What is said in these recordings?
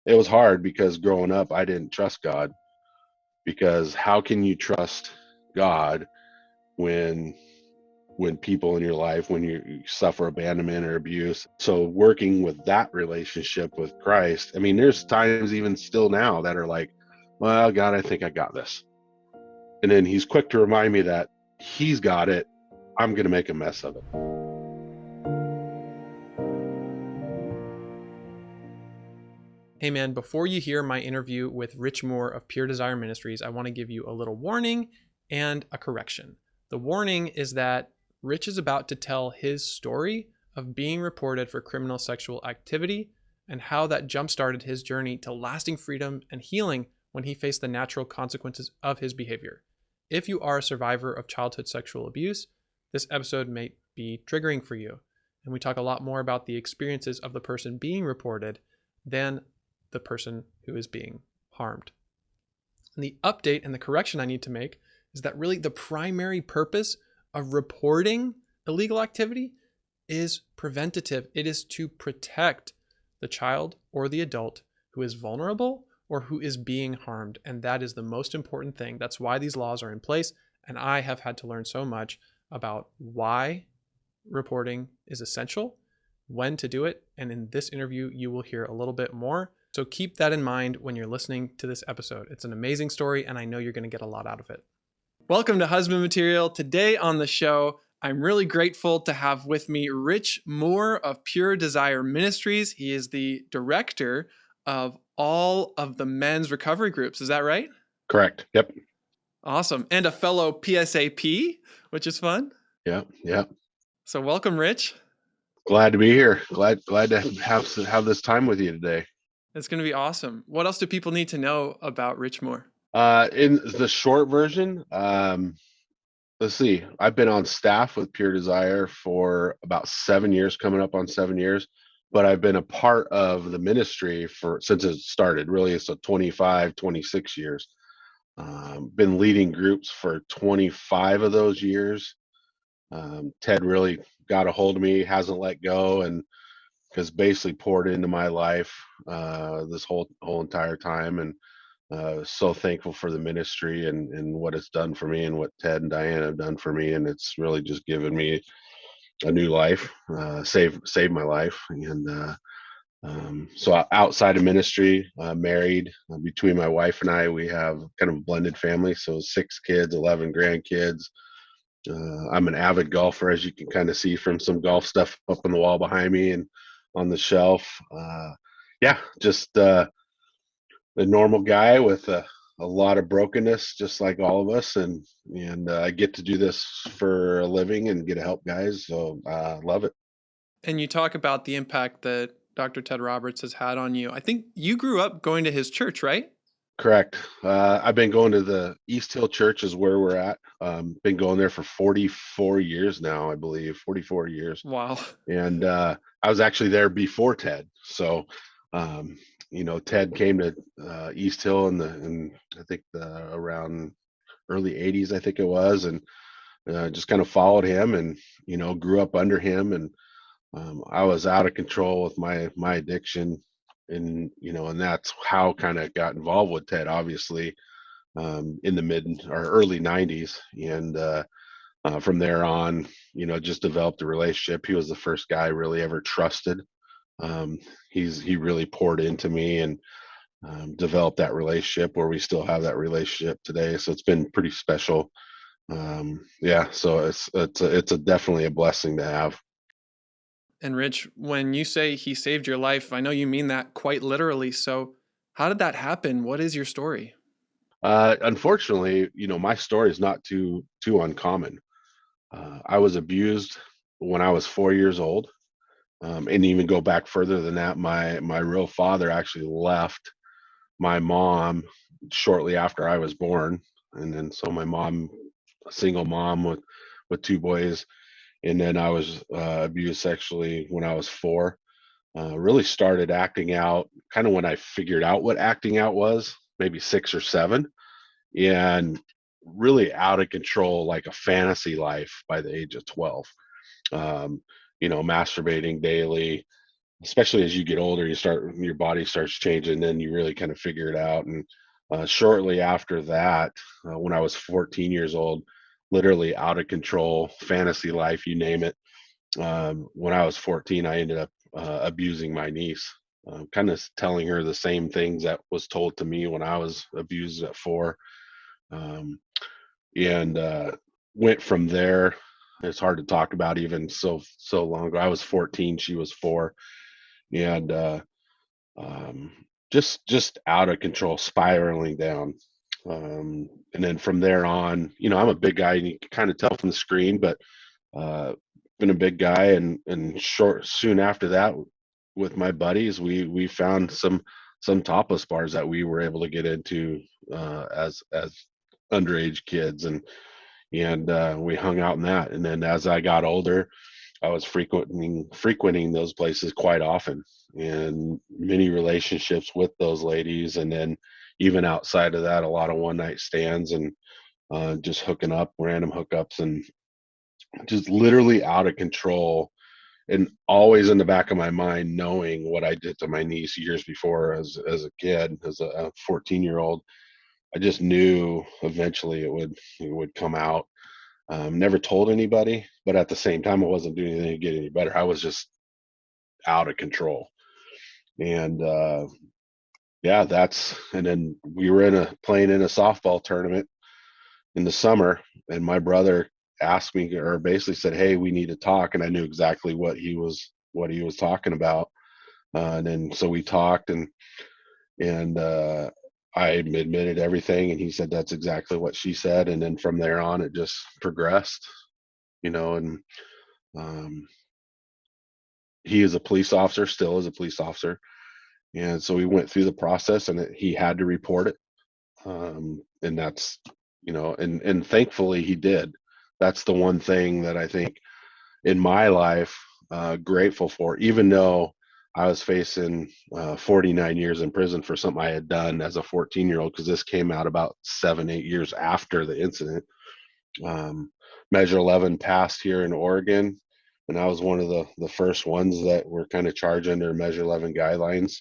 it was hard because growing up, I didn't trust God, because how can you trust God when people in your life, when you suffer abandonment or abuse? So working with that relationship with Christ, I mean, there's times even still now that are like, well, God, I think I got this. And then he's quick to remind me that he's got it. I'm going to make a mess of it. Hey man, before you hear my interview with Rich Moore of Pure Desire Ministries, I want to give you a little warning and a correction. The warning is that Rich is about to tell his story of being reported for criminal sexual activity and how that jump-started his journey to lasting freedom and healing when he faced the natural consequences of his behavior. If you are a survivor of childhood sexual abuse, this episode may be triggering for you. And we talk a lot more about the experiences of the person being reported than the person who is being harmed. And the update and the correction I need to make is that really the primary purpose of reporting illegal activity is preventative. It is to protect the child or the adult who is vulnerable or who is being harmed. And that is the most important thing. That's why these laws are in place. And I have had to learn so much about why reporting is essential, when to do it. And in this interview, you will hear a little bit more. So keep that in mind when you're listening to this episode. It's an amazing story, and I know you're going to get a lot out of it. Welcome to Husband Material. Today on the show, I'm really grateful to have with me Rich Moore of Pure Desire Ministries. He is the director of all of the men's recovery groups. Is that right? Correct. Yep. Awesome. And a fellow PSAP, which is fun. Yeah. Yeah. So welcome, Rich. Glad to be here. Glad to have this time with you today. It's going to be awesome. What else do people need to know about Rich Moore? In the short version, let's see. I've been on staff with Pure Desire for about 7 years, coming up on 7 years, but I've been a part of the ministry since it started. Really, it's 25, 26 years. Been leading groups for 25 of those years. Ted really got a hold of me, hasn't let go, and has basically poured into my life this whole entire time. And so thankful for the ministry and what it's done for me and what Ted and Diane have done for me. And it's really just given me a new life, saved my life. And so outside of ministry, married, between my wife and I, we have kind of a blended family. So 6 kids, 11 grandkids. I'm an avid golfer, as you can kind of see from some golf stuff up on the wall behind me and on the shelf. Yeah, just a normal guy with a lot of brokenness, just like all of us. And I get to do this for a living and get to help guys. So love it. And you talk about the impact that Dr. Ted Roberts has had on you. I think you grew up going to his church, right? Correct. I've been going to the East Hill Church is where we're at. Been going there for 44 years now, I believe, 44 years. Wow. And I was actually there before Ted. So, Ted came to East Hill in I think around early 80s, I think it was, and just kind of followed him and, grew up under him. And I was out of control with my addiction. And that's how kind of got involved with Ted, obviously, in the mid or early 90s. And from there on, just developed a relationship. He was the first guy I really ever trusted. He really poured into me and developed that relationship where we still have that relationship today. So it's been pretty special. Yeah, so it's definitely a blessing to have. And Rich, when you say he saved your life, I know you mean that quite literally. So how did that happen? What is your story? Unfortunately, my story is not too uncommon. I was abused when I was 4 years old, and even go back further than that. My real father actually left my mom shortly after I was born, and then so my mom, a single mom with 2 boys, and then I was abused sexually when I was 4. Really started acting out kind of when I figured out what acting out was, maybe 6 or 7, and really out of control, like a fantasy life by the age of 12. Masturbating daily, especially as you get older, your body starts changing, and you really kind of figure it out. And shortly after that, when I was 14 years old, literally out of control, fantasy life, you name it. When I was 14, I ended up abusing my niece, kind of telling her the same things that was told to me when I was abused at 4. Um, and went from there. It's hard to talk about even so long ago. I was 14, she was 4, and um, just out of control, spiraling down. And then from there on, I'm a big guy, and you can kind of tell from the screen, but uh, been a big guy, and short soon after that, with my buddies, we found some topless bars that we were able to get into as underage kids, and we hung out in that. And then as I got older, I was frequenting those places quite often, and many relationships with those ladies. And then even outside of that, a lot of one night stands, and just hooking up, random hookups, and just literally out of control. And always in the back of my mind, knowing what I did to my niece years before as a kid, as a 14-year-old. I just knew eventually it would come out. Never told anybody, but at the same time, I wasn't doing anything to get any better. I was just out of control. And yeah, and then we were playing in a softball tournament in the summer, and my brother asked me, or basically said, "Hey, we need to talk." And I knew exactly what he was talking about. And then so we talked, and I admitted everything, and he said that's exactly what she said. And then from there on, it just progressed, and um, he is a police officer, still is a police officer. And so we went through the process, and he had to report it. And that's, and thankfully he did. That's the one thing that I think in my life, grateful for, even though I was facing 49 years in prison for something I had done as a 14-year-old, because this came out about 7, 8 years after the incident. Um, Measure 11 passed here in Oregon, and I was one of the first ones that were kind of charged under Measure 11 guidelines,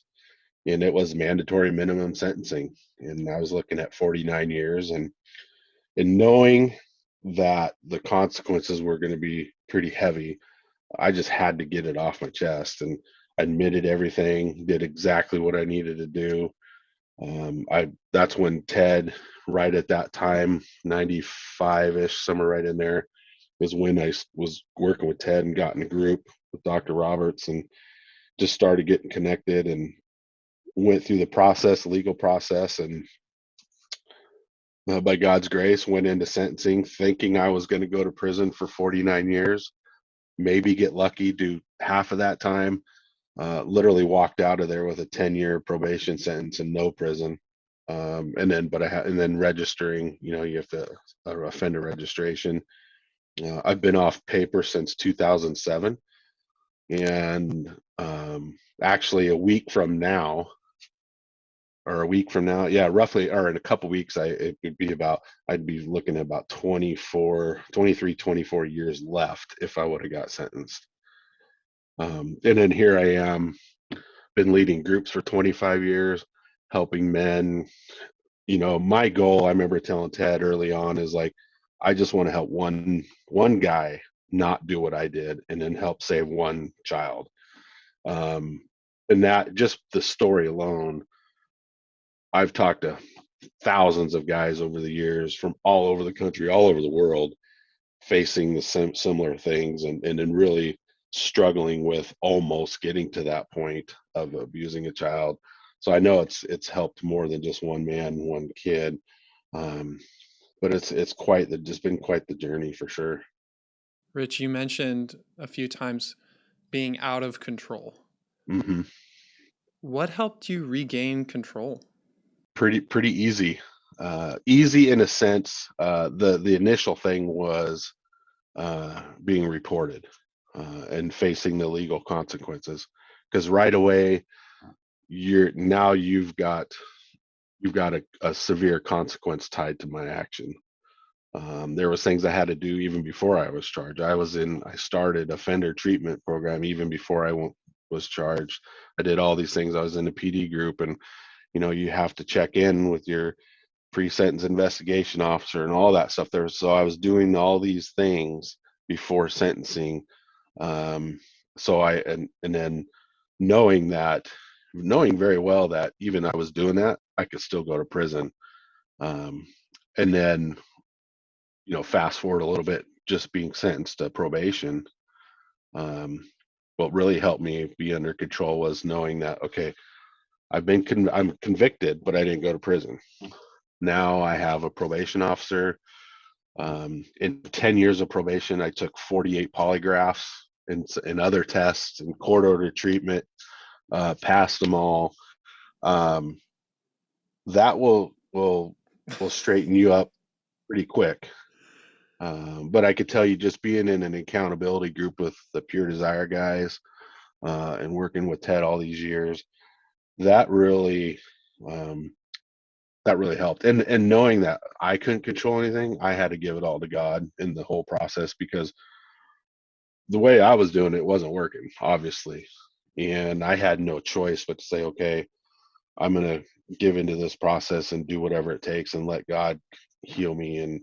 and it was mandatory minimum sentencing. And I was looking at 49 years, and knowing that the consequences were going to be pretty heavy, I just had to get it off my chest, and admitted everything, did exactly what I needed to do. I That's when Ted, right at that time, 95-ish, somewhere right in there, is when I was working with Ted and got in a group with Dr. Roberts, and just started getting connected, and went through the process, legal process, and by God's grace, went into sentencing thinking I was going to go to prison for 49 years, maybe get lucky, do half of that time. Literally walked out of there with a 10-year probation sentence and no prison. And then registering, you have to offender registration. I've been off paper since 2007, and actually a week from now, yeah, roughly, or in a couple weeks, I'd be looking at about 23, 24 years left if I would have got sentenced. And then here I am, been leading groups for 25 years, helping men. My goal, I remember telling Ted early on, is like, I just want to help one guy not do what I did, and then help save one child. Um, and that, just the story alone, I've talked to thousands of guys over the years from all over the country, all over the world, facing the similar things, and then really struggling with almost getting to that point of abusing a child. So I know it's helped more than just one man, one kid. Um, but it's just been quite the journey for sure. Rich, you mentioned a few times being out of control. Hmm. What helped you regain control? Pretty easy. Easy in a sense. The initial thing was being reported, and facing the legal consequences, because right away you've got a severe consequence tied to my action. There was things I had to do even before I was charged. I started offender treatment program even before I went was charged. I did all these things. I was in the PD group, and you have to check in with your pre-sentence investigation officer and all that stuff there. So I was doing all these things before sentencing. Um, so and then knowing that, knowing very well that even I was doing that, I could still go to prison. Um, and then, fast forward a little bit, just being sentenced to probation. Um, what really helped me be under control was knowing that, okay, I'm convicted, but I didn't go to prison. Now I have a probation officer. In 10 years of probation, I took 48 polygraphs and other tests and court order treatment, passed them all. Um, that will straighten you up pretty quick. But I could tell you, just being in an accountability group with the Pure Desire guys, and working with Ted all these years, that really um, that really helped. And knowing that I couldn't control anything, I had to give it all to God in the whole process, because the way I was doing it wasn't working, obviously. And I had no choice but to say, okay, I'm going to give into this process and do whatever it takes and let God heal me. And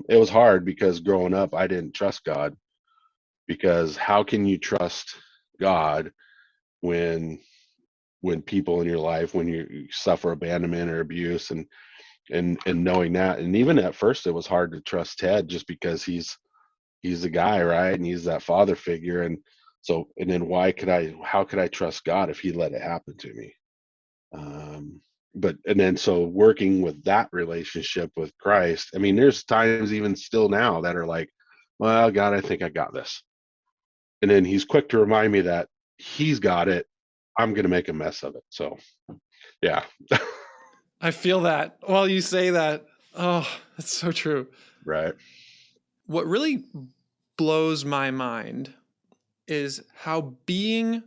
it was hard because growing up, I didn't trust God, because how can you trust God when people in your life, when you suffer abandonment or abuse, and knowing that. And even at first it was hard to trust Ted, just because he's the guy, right? And he's that father figure. And so, and then how could I trust God if he let it happen to me? Um, but, and then, so working with that relationship with Christ, I mean, there's times even still now that are like, well, God, I think I got this. And then he's quick to remind me that he's got it. I'm going to make a mess of it. So, yeah. I feel that while you say that. Oh, that's so true. Right. What really blows my mind is how being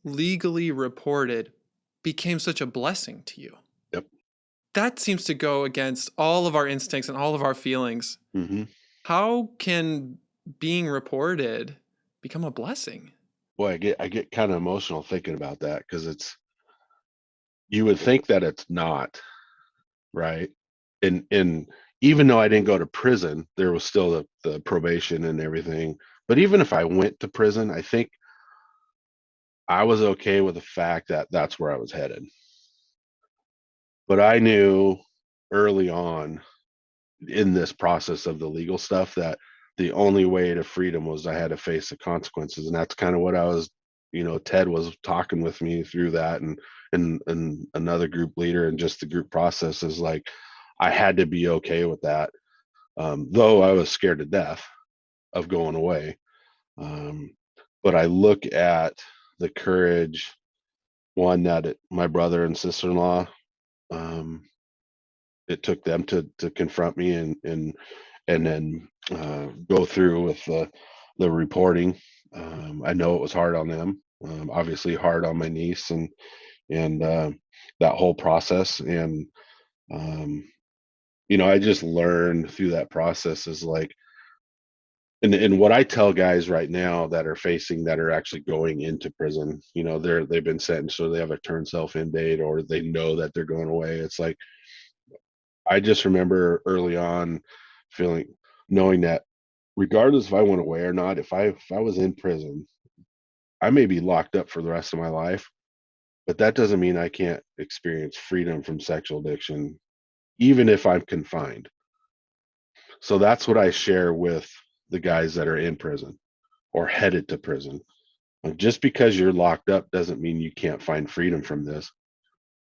legally reported became such a blessing to you. Yep. That seems to go against all of our instincts and all of our feelings. Hmm. How can being reported become a blessing? Boy, I get kind of emotional thinking about that, because you would think that it's not, right? And even though I didn't go to prison, there was still the probation and everything. But even if I went to prison, I think I was okay with the fact that that's where I was headed. But I knew early on in this process of the legal stuff that the only way to freedom was I had to face the consequences. And that's kind of what I was, Ted was talking with me through that, and another group leader, and just the group process is like, I had to be okay with that. Though I was scared to death of going away. Um, but I look at the courage, one, that my brother and sister-in-law, um, it took them to confront me, and then go through with the reporting. I know it was hard on them, obviously hard on my niece, and that whole process. And um, I just learned through that process is like, and what I tell guys right now that are facing, that are actually going into prison, they've been sentenced, or they have a turn self in date, or they know that they're going away. It's like, I just remember early on knowing that regardless if I went away or not, if I was in prison, I may be locked up for the rest of my life, but that doesn't mean I can't experience freedom from sexual addiction, even if I'm confined. So that's what I share with the guys that are in prison or headed to prison. Just because you're locked up doesn't mean you can't find freedom from this.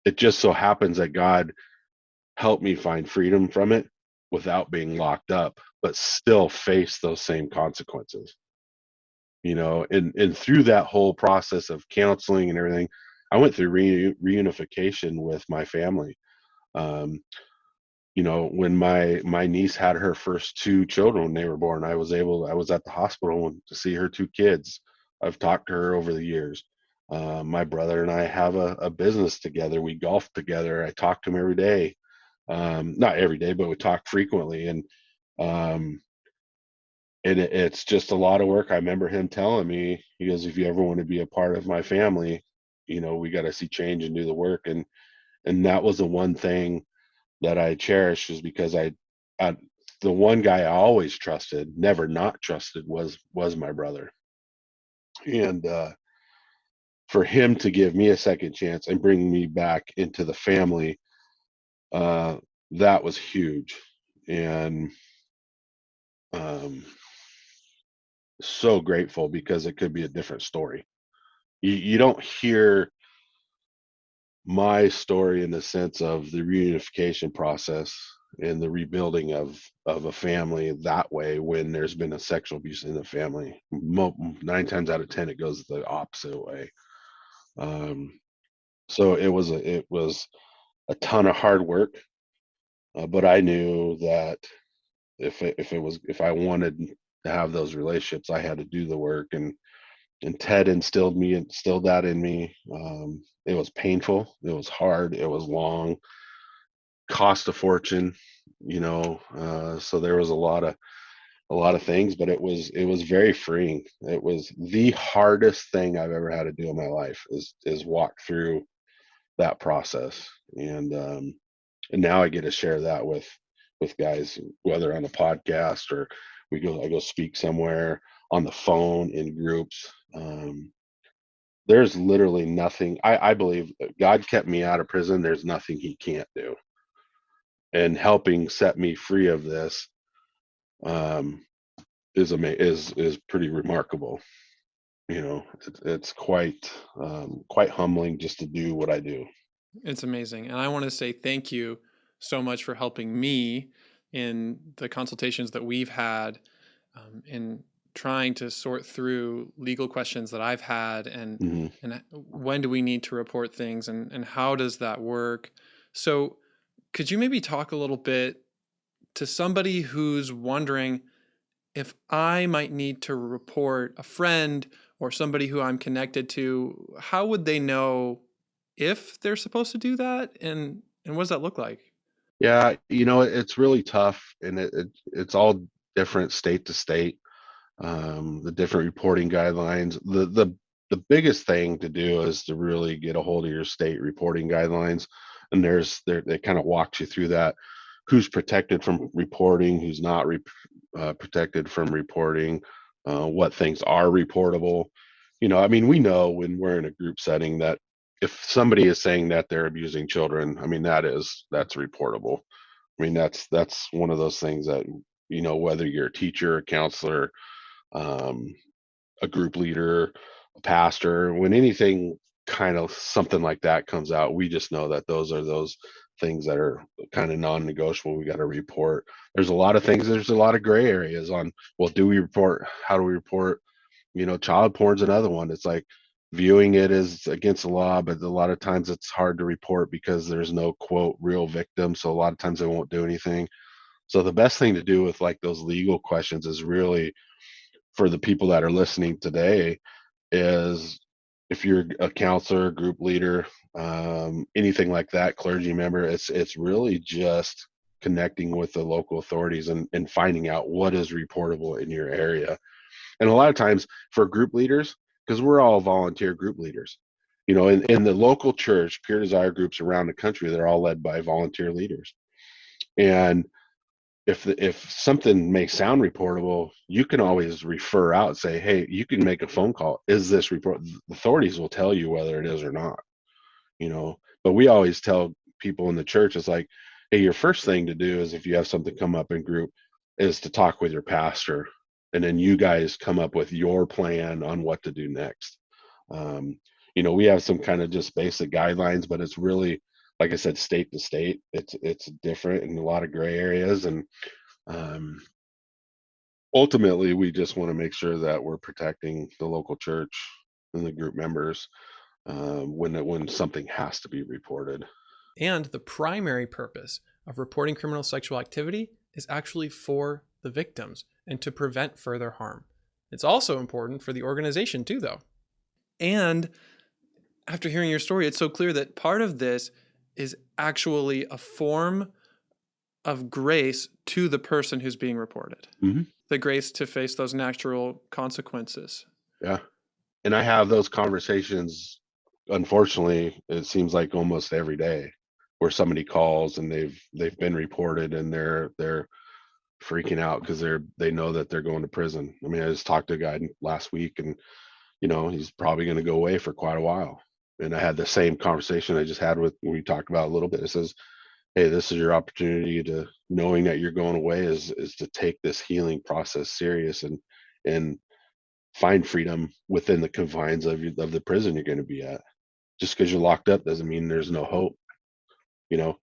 It just so happens that God helped me find freedom from it without being locked up, but still face those same consequences. And through that whole process of counseling and everything, I went through reunification with my family. Um, when my niece had her first two children when they were born, I was at the hospital to see her two kids. I've talked to her over the years. My brother and I have a business together. We golf together. I talk to him every day. Not every day, but we talk frequently. And um, and it's just a lot of work. I remember him telling me, he goes, if you ever want to be a part of my family, we got to see change and do the work. And that was the one thing that I cherish, is because I the one guy I always trusted, never not trusted, was my brother. And for him to give me a second chance and bring me back into the family, uh, that was huge. And um, so grateful, because it could be a different story. You don't hear my story in the sense of the reunification process and the rebuilding of a family that way when there's been a sexual abuse in the family. 9 times out of 10, it goes the opposite way. Um, so it was a ton of hard work, but I knew that if I wanted to have those relationships, I had to do the work. And Ted instilled that in me. It was painful, it was hard, it was long, cost a fortune, so there was a lot of things, but it was very freeing. It was the hardest thing I've ever had to do in my life, is walk through that process. And now I get to share that with guys, whether on a podcast or I go speak somewhere, on the phone, in groups. There's literally nothing. I believe God kept me out of prison. There's nothing He can't do. And helping set me free of this, um, is pretty remarkable. It's quite humbling just to do what I do. It's amazing. And I want to say thank you so much for helping me in the consultations that we've had, in trying to sort through legal questions that I've had, Hmm. and when do we need to report things, and how does that work? So could you maybe talk a little bit to somebody who's wondering if I might need to report a friend or somebody who I'm connected to, how would they know if they're supposed to do that, and what does that look like? Yeah, it's really tough, and it's all different state to state. The different reporting guidelines. The biggest thing to do is to really get a hold of your state reporting guidelines, and they kind of walks you through that. Who's protected from reporting, who's not protected from reporting, what things are reportable. I mean, we know when we're in a group setting that if somebody is saying that they're abusing children, I mean, that's reportable. I mean, that's one of those things that, whether you're a teacher, a counselor, um, a group leader, a pastor, when anything kind of something like that comes out, we just know that those things that are kind of non-negotiable. We got to report. There's a lot of gray areas on, well, do we report? How do we report? Child porn's another one. It's like viewing it as against the law, but a lot of times it's hard to report because there's no quote real victim. So a lot of times they won't do anything. So the best thing to do with like those legal questions is really, for the people that are listening today, is if you're a counselor, group leader, anything like that, clergy member, it's really just connecting with the local authorities and finding out what is reportable in your area. And a lot of times for group leaders, because we're all volunteer group leaders, in the local church, Pure Desire groups around the country, they're all led by volunteer leaders. And if something may sound reportable, you can always refer out and say, hey, you can make a phone call. Is this report? The authorities will tell you whether it is or not, but we always tell people in the church, it's like, hey, your first thing to do is, if you have something come up in group, is to talk with your pastor, and then you guys come up with your plan on what to do next. um, we have some kind of just basic guidelines, but it's really, like I said, state to state, it's different in a lot of gray areas. And um, ultimately, we just want to make sure that we're protecting the local church and the group members, when something has to be reported. And the primary purpose of reporting criminal sexual activity is actually for the victims and to prevent further harm. It's also important for the organization too, though. And after hearing your story, it's so clear that part of this is actually a form of grace to the person who's being reported, Hmm. the grace to face those natural consequences. Yeah. And I have those conversations, unfortunately, it seems like almost every day, where somebody calls and they've been reported and they're freaking out because they know that they're going to prison. I mean, I just talked to a guy last week, and he's probably going to go away for quite a while. And I had the same conversation I just had with we talked about a little bit. It says, hey, this is your opportunity to, knowing that you're going away, is to take this healing process serious and find freedom within the confines of the prison you're going to be at. Just because you're locked up doesn't mean there's no hope. You know,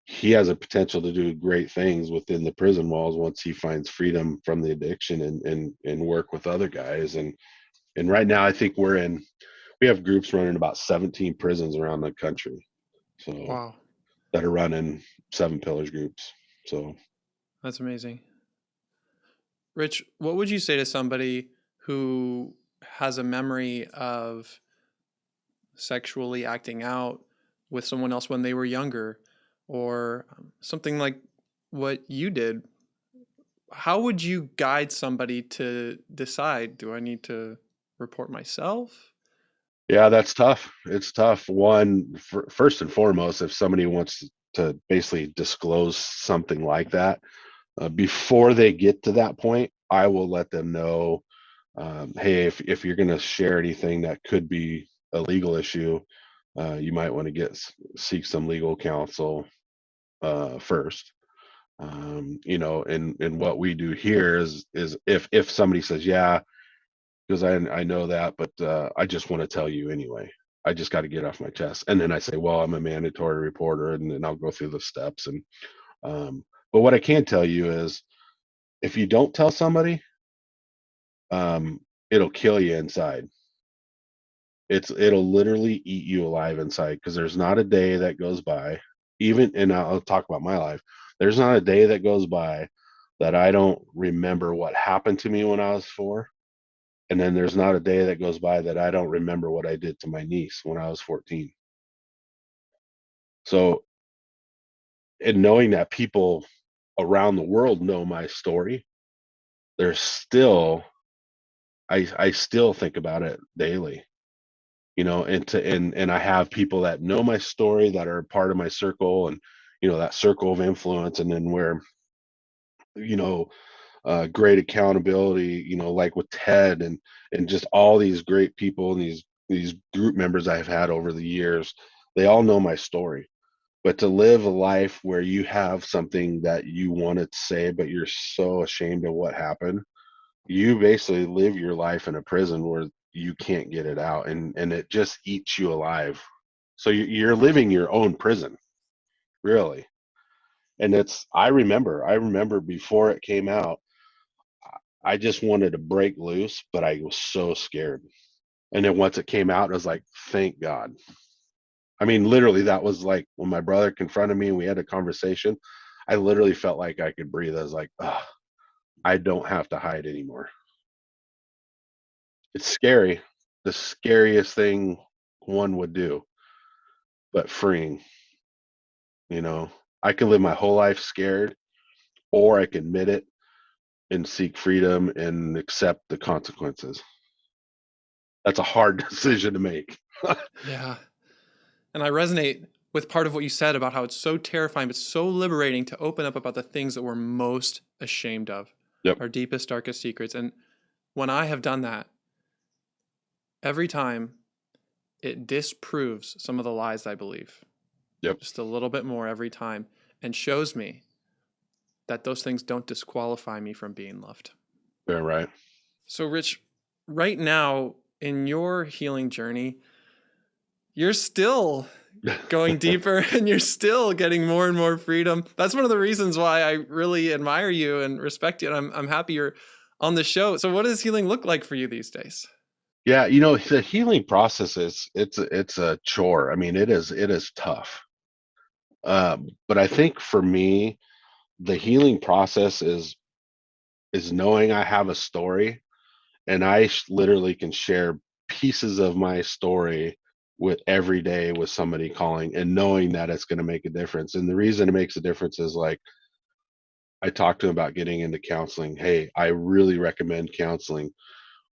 he has a potential to do great things within the prison walls once he finds freedom from the addiction and work with other guys. And right now, I think we have groups running about 17 prisons around the country. So Wow, that are running 7 pillars groups. So that's amazing. Rich, what would you say to somebody who has a memory of sexually acting out with someone else when they were younger, or something like what you did? How would you guide somebody to decide, do I need to report myself? yeah, that's tough. It's tough. One, first and foremost, if somebody wants to basically disclose something like that, before they get to that point, I will let them know, hey, if you're going to share anything that could be a legal issue, you might want to seek some legal counsel first. And what we do here is if somebody says, yeah, because I know that, but I just want to tell you anyway. I just got to get off my chest, and then I say, well, I'm a mandatory reporter, and then I'll go through the steps. And but what I can tell you is, if you don't tell somebody, um, it'll kill you inside. It'll literally eat you alive inside, because there's not a day that goes by, even, and I'll talk about my life. There's not a day that goes by that I don't remember what happened to me when I was 4. And then there's not a day that goes by that I don't remember what I did to my niece when I was 14. So, and knowing that people around the world know my story, there's still, I still think about it daily, and I have people that know my story that are part of my circle, and that circle of influence. And then where, you know great accountability, like with Ted, and just all these great people and these group members I've had over the years, they all know my story. But to live a life where you have something that you want to say, but you're so ashamed of what happened, you basically live your life in a prison where you can't get it out, and it just eats you alive. So you're living your own prison, really. And I remember before it came out, I just wanted to break loose, but I was so scared. And then once it came out, I was like, thank God. I mean, literally, that was like when my brother confronted me and we had a conversation. I literally felt like I could breathe. I was like, oh, I don't have to hide anymore. It's scary, the scariest thing one would do, but freeing. You know, I can live my whole life scared, or I can admit it and seek freedom and accept the consequences. That's a hard decision to make. Yeah. And I resonate with part of what you said about how it's so terrifying, but so liberating to open up about the things that we're most ashamed of, Yep. our deepest, darkest secrets. And when I have done that, every time it disproves some of the lies I believe, Yep. just a little bit more every time, and shows me that those things don't disqualify me from being loved. Yeah, right. So, Rich, right now in your healing journey, you're still going deeper and you're still getting more and more freedom. That's one of the reasons why I really admire you and respect you. And I'm happy you're on the show. So, what does healing look like for you these days? Yeah, the healing process it's a chore. I mean, it is tough. But I think for me, the healing process is knowing I have a story, and literally can share pieces of my story with every day with somebody calling, and knowing that it's going to make a difference. And the reason it makes a difference is, like, I talk to them about getting into counseling. Hey, I really recommend counseling,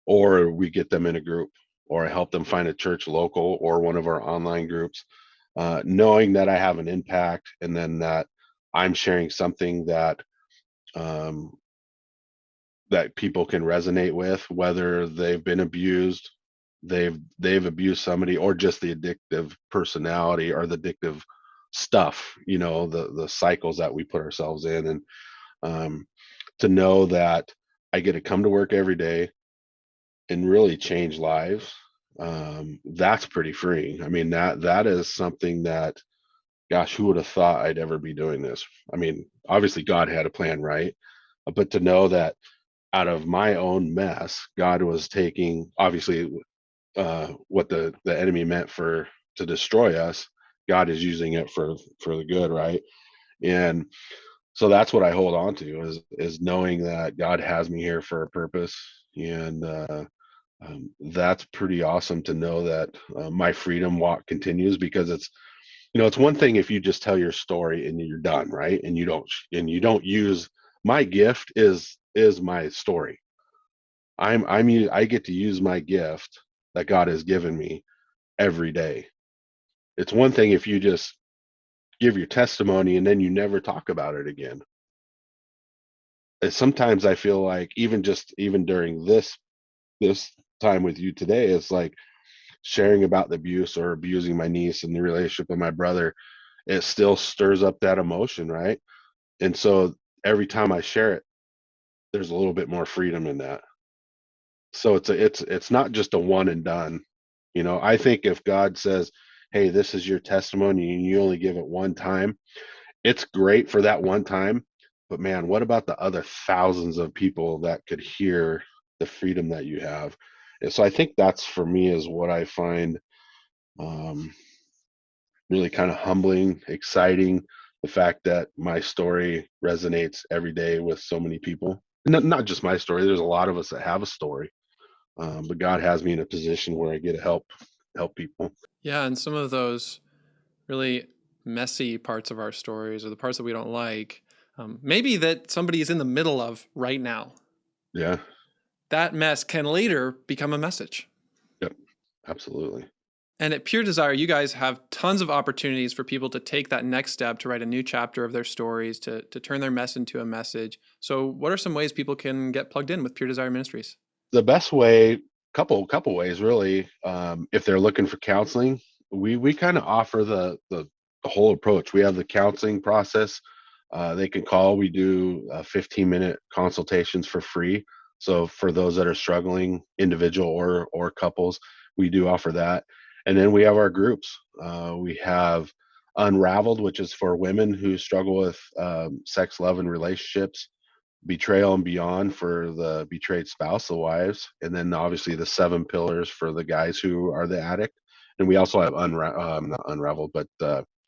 or we get them in a group, or I help them find a church local or one of our online groups, knowing that I have an impact, and then that I'm sharing something that um, that people can resonate with, whether they've been abused, they've abused somebody, or just the addictive personality or the addictive stuff, the cycles that we put ourselves in. And um, to know that I get to come to work every day and really change lives, that's pretty freeing. I mean, that is something that, gosh, who would have thought I'd ever be doing this? I mean, obviously God had a plan, right? But to know that out of my own mess, God was taking, obviously, what the enemy meant for to destroy us, God is using it for the good, right? And so that's what I hold on to, is knowing that God has me here for a purpose. And that's pretty awesome to know that my freedom walk continues, because it's one thing if you just tell your story and you're done, right? And you don't use, my gift is my story. I get to use my gift that God has given me every day. It's one thing if you just give your testimony and then you never talk about it again. Sometimes I feel like, even during this time with you today, it's like sharing about the abuse or abusing my niece and the relationship with my brother, it still stirs up that emotion, right? And so every time I share it, there's a little bit more freedom in that. So it's not just a one and done. I think if God says, "Hey, this is your testimony," and you only give it one time, it's great for that one time. But man, what about the other thousands of people that could hear the freedom that you have? And so I think that's, for me, is what I find um, really kind of humbling, exciting, the fact that my story resonates every day with so many people. Not just my story. There's a lot of us that have a story, but God has me in a position where I get to help people. Yeah, and some of those really messy parts of our stories, or the parts that we don't like, maybe that somebody is in the middle of right now, Yeah. that mess can later become a message. Yep. Absolutely. And at Pure Desire, you guys have tons of opportunities for people to take that next step to write a new chapter of their stories, to turn their mess into a message. So, what are some ways people can get plugged in with Pure Desire Ministries? The best way, couple ways really. If they're looking for counseling, we kind of offer the whole approach. We have the counseling process. They can call. We do 15-minute consultations for free. So for those that are struggling, individual or couples, we do offer that. And then we have our groups. We have Unraveled, which is for women who struggle with sex, love, and relationships. Betrayal and Beyond for the betrayed spouse, the wives, and then obviously the seven pillars for the guys who are the addict. And we also have not Unraveled, but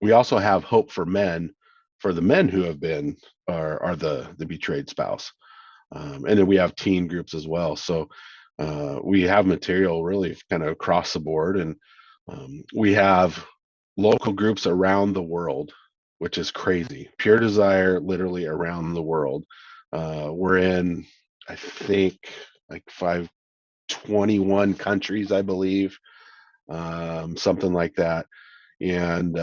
we also have Hope for Men, for the men who have been are the betrayed spouse. And then we have teen groups as well. So we have material really kind of across the board, and we have local groups around the world, which is crazy. Pure Desire, literally around the world. We're in, I think, like 521 countries, I believe, something like that. And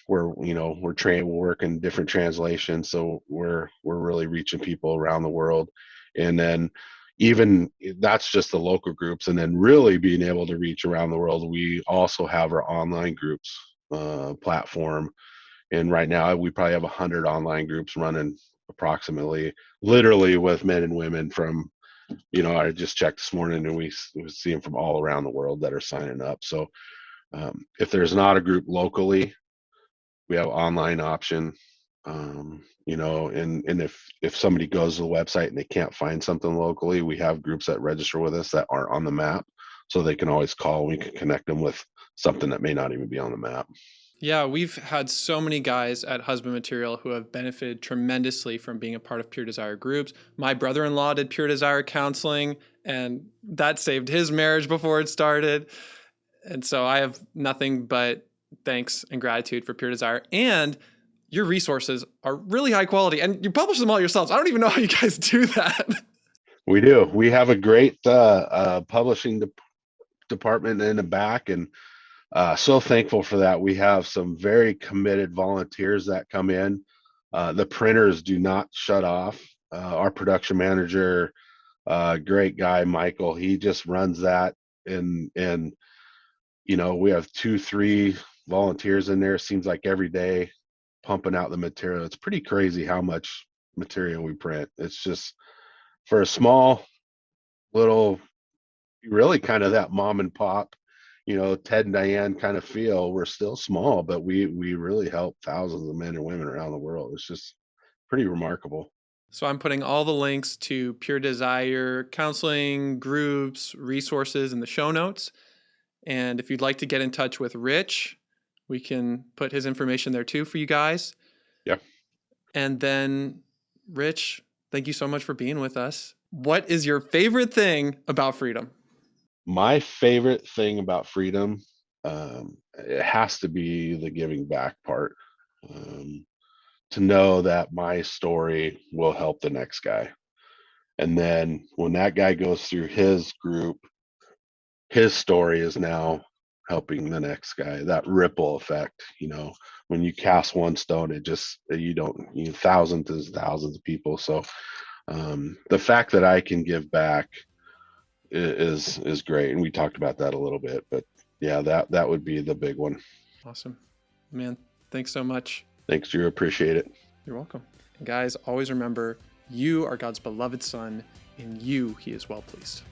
we're working different translations, so we're really reaching people around the world. And then even that's just the local groups, and then really being able to reach around the world, we also have our online groups platform. And right now we probably have 100 online groups running, approximately, literally, with men and women from, I just checked this morning, and we see them from all around the world that are signing up. So if there's not a group locally, we have online option. And if somebody goes to the website and they can't find something locally, we have groups that register with us that aren't on the map, so they can always call. We can connect them with something that may not even be on the map. Yeah, we've had so many guys at Husband Material who have benefited tremendously from being a part of Pure Desire groups. My brother in law did Pure Desire counseling, and that saved his marriage before it started. And so I have nothing but thanks and gratitude for Pure Desire. And your resources are really high quality, and you publish them all yourselves. I don't even know how you guys do that. We do. We have a great publishing department in the back, and so thankful for that. We have some very committed volunteers that come in. The printers do not shut off. Our production manager, great guy, Michael, he just runs that. And we have 2, 3 volunteers in there. Seems like every day pumping out the material. It's pretty crazy how much material we print. It's just for a small little, really kind of that mom and pop, Ted and Diane kind of feel. We're still small, but we really help thousands of men and women around the world. It's just pretty remarkable. So I'm putting all the links to Pure Desire counseling, groups, resources in the show notes. And if you'd like to get in touch with Rich, we can put his information there too for you guys. Yeah. And then, Rich, thank you so much for being with us. What is your favorite thing about freedom? My favorite thing about freedom, it has to be the giving back part. To know that my story will help the next guy. And then when that guy goes through his group, his story is now helping the next guy. That ripple effect, when you cast one stone, it just, thousands and thousands of people. So the fact that I can give back is great. And we talked about that a little bit, but yeah, that would be the big one. Awesome, man. Thanks so much. Thanks, Drew. Appreciate it. You're welcome. And guys, always remember, you are God's beloved son. In you, he is well pleased.